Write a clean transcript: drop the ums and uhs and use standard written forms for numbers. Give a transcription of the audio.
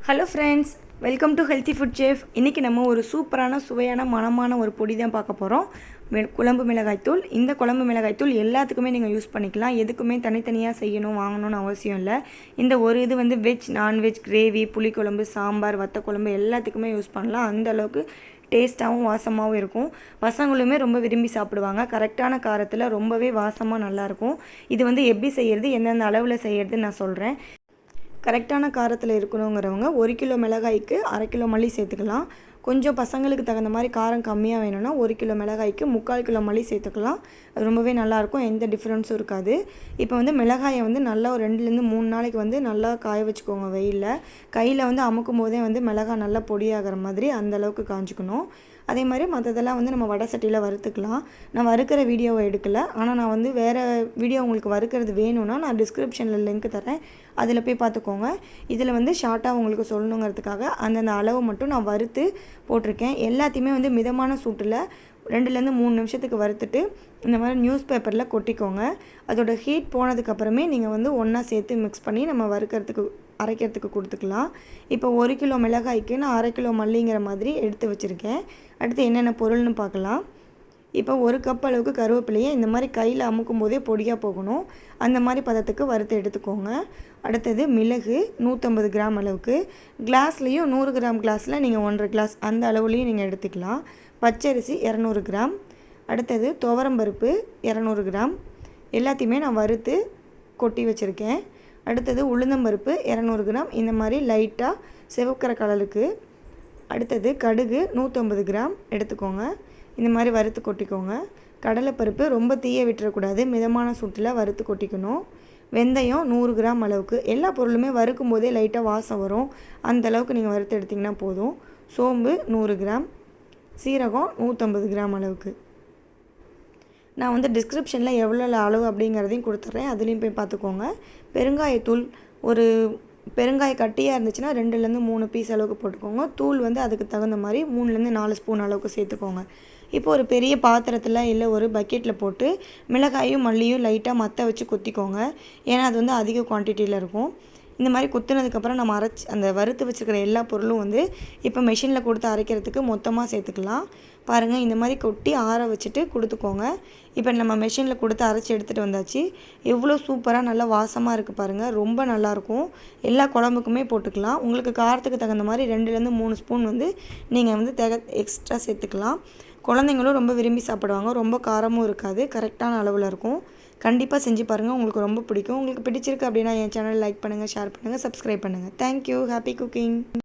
Hello friends, welcome to healthy food chef. இன்றைக்கி நம்ம ஒரு சூப்பரான சுவையான மணமான ஒரு பொடி தான் பார்க்க போகிறோம். குழம்பு மிளகாய் தூள். இந்த குழம்பு மிளகாய் தூள் எல்லாத்துக்குமே நீங்கள் யூஸ் பண்ணிக்கலாம். எதுக்குமே தனித்தனியாக செய்யணும் வாங்கணும்னு அவசியம் இல்லை. இந்த ஒரு இது வந்து வெஜ், நான்வெஜ், கிரேவி, புளிக்குழம்பு, சாம்பார், வத்தக்குழம்பு எல்லாத்துக்குமே யூஸ் பண்ணலாம். அந்த அளவுக்கு டேஸ்ட்டாகவும் வாசமாகவும் இருக்கும். பசங்களுமே ரொம்ப விரும்பி சாப்பிடுவாங்க. கரெக்டான காரத்தில் ரொம்பவே வாசமாக நல்லாயிருக்கும். இது வந்து எப்படி செய்கிறது, எந்தெந்த அளவில் செய்கிறதுன்னு நான் சொல்கிறேன். கரெக்டான காரத்தில் இருக்கணுங்கிறவங்க 1 கிலோ மிளகாய்க்கு 1/2 கிலோ மல்லி சேர்த்துக்கலாம். கொஞ்சம் பசங்களுக்கு தகுந்த மாதிரி காரம் கம்மியாக வேணும்னா 1 கிலோ மிளகாய்க்கு 3/4 கிலோ மல்லி சேர்த்துக்கலாம். அது ரொம்பவே நல்லாயிருக்கும், எந்த டிஃப்ரென்ஸும் இருக்காது. இப்போ வந்து மிளகாயை வந்து நல்லா ஒரு 2லேருந்து 3 நாளைக்கு வந்து நல்லா காய வச்சுக்கோங்க வெயிலில். கையில் வந்து அமுக்கும் போதே வந்து மிளகாய் நல்லா பொடியாகிற மாதிரி அந்தளவுக்கு காஞ்சிக்கணும். அதே மாதிரி மற்றதெல்லாம் வந்து நம்ம வடை சட்டியில் வறுத்துக்கலாம். நான் வறுக்கிற வீடியோவை எடுக்கலை, ஆனால் நான் வந்து வேறு வீடியோ உங்களுக்கு வறுக்கிறது வேணும்னா நான் டிஸ்கிரிப்ஷனில் லிங்க் தரேன், அதில் போய் பார்த்துக்கோங்க. இதில் வந்து ஷார்ட்டாக உங்களுக்கு சொல்லணுங்கிறதுக்காக அந்தந்த அளவு மட்டும் நான் வறுத்து போட்டிருக்கேன். எல்லாத்தையுமே வந்து மிதமான சூட்டில் 2லேருந்து 3 நிமிஷத்துக்கு வறுத்துட்டு இந்த மாதிரி நியூஸ் பேப்பரில் கொட்டிக்கோங்க. அதோட ஹீட் போனதுக்கப்புறமே நீங்கள் வந்து ஒன்றா சேர்த்து மிக்ஸ் பண்ணி நம்ம அரைக்கிறதுக்கு கொடுத்துக்கலாம். இப்போ 1 கிலோ மிளகாய்க்கு நான் 1/2 கிலோ மல்லிங்கிற மாதிரி எடுத்து வச்சுருக்கேன். அடுத்து என்னென்ன பொருள்னு பார்க்கலாம். இப்போ 1 கப் அளவுக்கு கருவேப்பிலையை இந்த மாதிரி கையில் அமுக்கும் போதே பொடியாக போகணும், அந்த மாதிரி பதத்துக்கு வறுத்து எடுத்துக்கோங்க. அடுத்தது மிளகு 150 கிராம் அளவுக்கு, கிளாஸ்லேயும் 100 கிராம் கிளாஸில் நீங்கள் 1.5 கிளாஸ் அந்த அளவுலேயும் நீங்கள் எடுத்துக்கலாம். பச்சரிசி 200 கிராம். அடுத்தது துவரம்பருப்பு 200 கிராம். எல்லாத்தையுமே நான் வறுத்து கொட்டி வச்சுருக்கேன். அடுத்தது உளுந்தம்பருப்பு 200 கிராம், இந்த மாதிரி லைட்டாக சிவக்கிற கலருக்கு. அடுத்தது கடுகு 150 கிராம் எடுத்துக்கோங்க, இந்த மாதிரி வறுத்து கொட்டிக்கோங்க. கடலைப்பருப்பு ரொம்ப தீய விட்டுறக்கூடாது, மிதமான சூட்டில் வறுத்து கொட்டிக்கணும். வெந்தயம் 100 கிராம் அளவுக்கு. எல்லா பொருளுமே வறுக்கும் போதே லைட்டாக வாசம் வரும், அந்தளவுக்கு நீங்கள் வறுத்து எடுத்திங்கன்னா போதும். சோம்பு 100 கிராம். சீரகம் 150 கிராம் அளவுக்கு. நான் வந்து டிஸ்கிரிப்ஷனில் எவ்வளோ அளவு அப்படிங்கிறதையும் கொடுத்துட்றேன், அதுலேயும் போய் பார்த்துக்கோங்க. பெருங்காயத்தூள் ஒரு பெருங்காய கட்டியாக இருந்துச்சுன்னா 2லேருந்து 3 பீஸ் அளவுக்கு போட்டுக்கோங்க. தூள் வந்து அதுக்கு தகுந்த மாதிரி 3லேருந்து 4 ஸ்பூன் அளவுக்கு சேர்த்துக்கோங்க. இப்போ ஒரு பெரிய பாத்திரத்தில் இல்லை ஒரு பக்கெட்டில் போட்டு மிளகாயும் மல்லியும் லைட்டாக மற்ற வச்சு கொத்திக்கோங்க, ஏன்னா அது வந்து அதிக குவான்டிட்டியில் இருக்கும். இந்த மாதிரி குத்துனதுக்கப்புறம் நம்ம அந்த வறுத்து வச்சுருக்கிற எல்லா பொருளும் வந்து இப்போ மெஷினில் கொடுத்து அரைக்கிறதுக்கு மொத்தமாக சேர்த்துக்கலாம். பாருங்கள், இந்த மாதிரி கொட்டி ஆற வச்சுட்டு கொடுத்துக்கோங்க. இப்போ நம்ம மெஷினில் கொடுத்து அரைச்சி எடுத்துகிட்டு வந்தாச்சு. எவ்வளோ சூப்பராக நல்லா வாசமாக இருக்குது பாருங்கள், ரொம்ப நல்லாயிருக்கும். எல்லா குழம்புக்குமே போட்டுக்கலாம். உங்களுக்கு காரத்துக்கு தகுந்த மாதிரி 2லேருந்து 3 ஸ்பூன் வந்து நீங்கள் வந்து எக்ஸ்ட்ரா சேர்த்துக்கலாம். குழந்தைங்களும் ரொம்ப விரும்பி சாப்பிடுவாங்க, ரொம்ப காரமும் இருக்காது, கரெக்டான அளவில் இருக்கும். கண்டிப்பாக செஞ்சு பாருங்கள், உங்களுக்கு ரொம்ப பிடிக்கும். உங்களுக்கு பிடிச்சிருக்கு அப்படின்னா என் சேனல் லைக் பண்ணுங்கள், ஷேர் பண்ணுங்கள், சப்ஸ்கிரைப் பண்ணுங்கள். தேங்க்யூ. Happy cooking.